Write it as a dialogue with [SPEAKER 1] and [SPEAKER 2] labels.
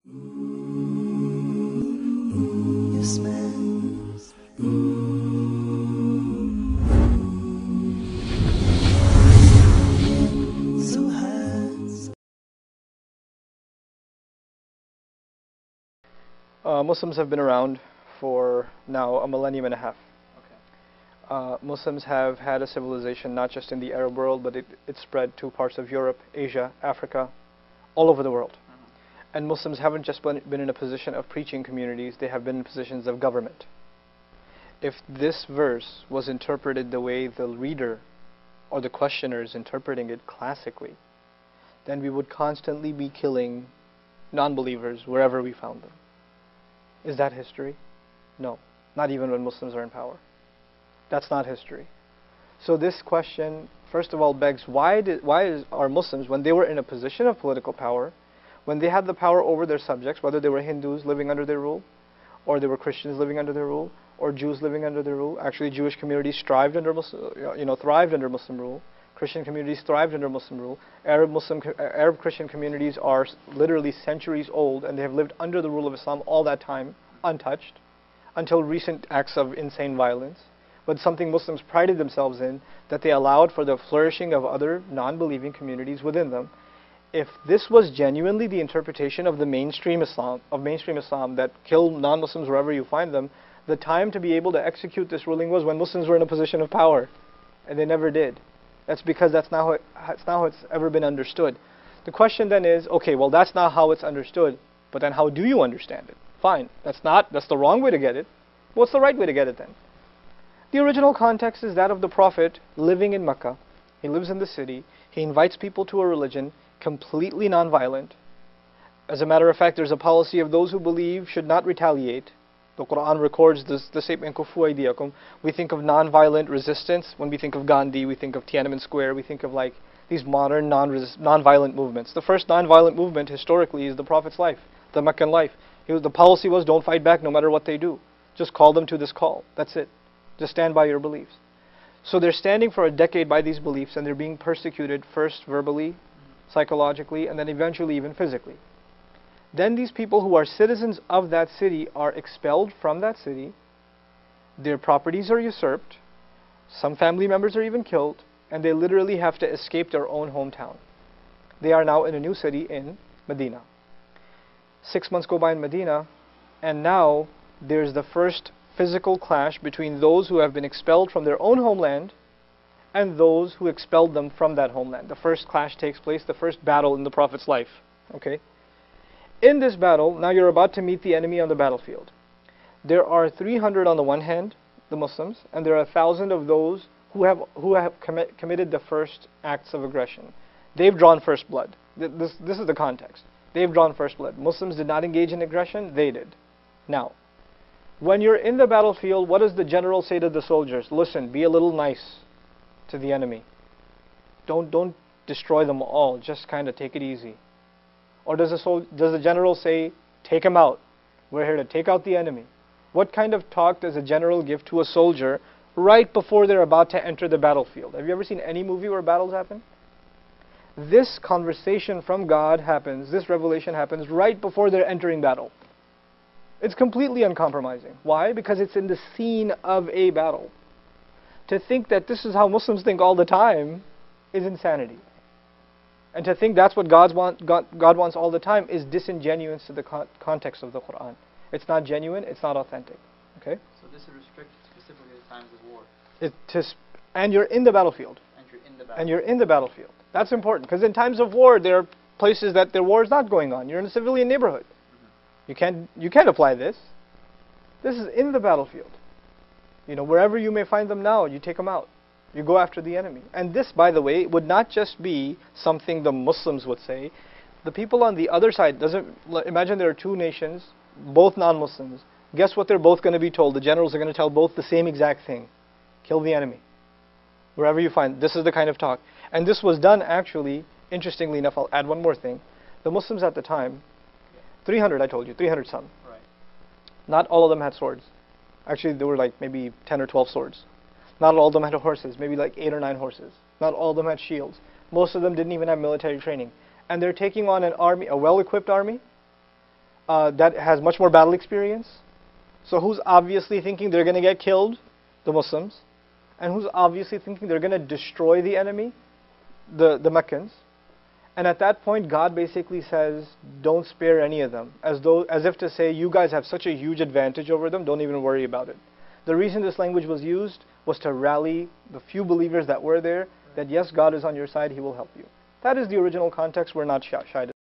[SPEAKER 1] Yes, man. So high.
[SPEAKER 2] Muslims have been around for now a millennium and a half. Muslims have had a civilization not just in the Arab world, but it spread to parts of Europe, Asia, Africa, all over the world. And Muslims haven't just been in a position of preaching communities, they have been in positions of government. If this verse was interpreted the way the reader or the questioner is interpreting it classically, then we would constantly be killing non-believers wherever we found them. Is that history? No, not even when Muslims are in power. That's not history. So this question, first of all, begs why are Muslims, when they were in a position of political power, when they had the power over their subjects, whether they were Hindus living under their rule, or they were Christians living under their rule, or Jews living under their rule. Actually, Jewish communities thrived under Muslim rule. Christian communities thrived under Muslim rule. Arab Christian communities are literally centuries old, and they have lived under the rule of Islam all that time, untouched, until recent acts of insane violence. But something Muslims prided themselves in, that they allowed for the flourishing of other non-believing communities within them. If this was genuinely the interpretation of the mainstream Islam, that kill non-Muslims wherever you find them, the time to be able to execute this ruling was when Muslims were in a position of power, and they never did. That's because that's not how it's ever been understood. The question then is, okay, well that's not how it's understood, but then how do you understand it? Fine, that's the wrong way to get it. What's the right way to get it then? The original context is that of the Prophet living in Mecca. He lives in the city. He invites people to a religion, completely non-violent. As a matter of fact, there's a policy of those who believe should not retaliate. The Quran records this statement, Kufu aydiyakum. We think of non-violent resistance. When we think of Gandhi, we think of Tiananmen Square, we think of like these modern non-violent movements. The first non-violent movement historically is the Prophet's life, the Meccan life. The policy was don't fight back no matter what they do. Just call them to this call. That's it. Just stand by your beliefs. So they're standing for a decade by these beliefs, and they're being persecuted first verbally, psychologically, and then eventually even physically. Then these people who are citizens of that city are expelled from that city. Their properties are usurped. Some family members are even killed, and they literally have to escape their own hometown. They are now in a new city in Medina. 6 months go by in Medina, and now there's the first physical clash between those who have been expelled from their own homeland and those who expelled them from that homeland. The first clash takes place, the first battle in the Prophet's life. Okay? In this battle, now you're about to meet the enemy on the battlefield. There are 300 on the one hand, the Muslims, and there are 1,000 of those who have committed the first acts of aggression. They've drawn first blood. This is the context. They've drawn first blood. Muslims did not engage in aggression, they did. Now, when you're in the battlefield, what does the general say to the soldiers? Listen, be a little nice to the enemy. Don't destroy them all, just kind of take it easy. Or does the general say, take him out? We're here to take out the enemy. What kind of talk does a general give to a soldier right before they're about to enter the battlefield? Have you ever seen any movie where battles happen? This conversation from God happens, this revelation happens right before they're entering battle. It's completely uncompromising. Why? Because it's in the scene of a battle. To think that this is how Muslims think all the time is insanity. And to think that's what God wants all the time is disingenuous to the context of the Quran. It's not genuine, it's not authentic. Okay?
[SPEAKER 3] So this is restricted specifically to times of war.
[SPEAKER 2] And you're in the battlefield. And you're in the battlefield. That's important, because in times of war, there are places that the war is not going on. You're in a civilian neighborhood. You can't apply this. This is in the battlefield. You know, wherever you may find them now, you take them out. You go after the enemy. And this, by the way, would not just be something the Muslims would say. The people on the other side, imagine there are two nations, both non-Muslims. Guess what they're both going to be told? The generals are going to tell both the same exact thing. Kill the enemy. Wherever you find, this is the kind of talk. And this was done actually, interestingly enough, I'll add one more thing. The Muslims at the time, 300 I told you, 300 some.
[SPEAKER 3] Right.
[SPEAKER 2] Not all of them had swords. Actually, there were like maybe 10 or 12 swords. Not all of them had horses, maybe like 8 or 9 horses. Not all of them had shields. Most of them didn't even have military training. And they're taking on an army, a well-equipped army, that has much more battle experience. So who's obviously thinking they're going to get killed? The Muslims. And who's obviously thinking they're going to destroy the enemy? The Meccans. And at that point, God basically says, don't spare any of them. As if to say, you guys have such a huge advantage over them, don't even worry about it. The reason this language was used was to rally the few believers that were there, that yes, God is on your side, He will help you. That is the original context. We're not shy to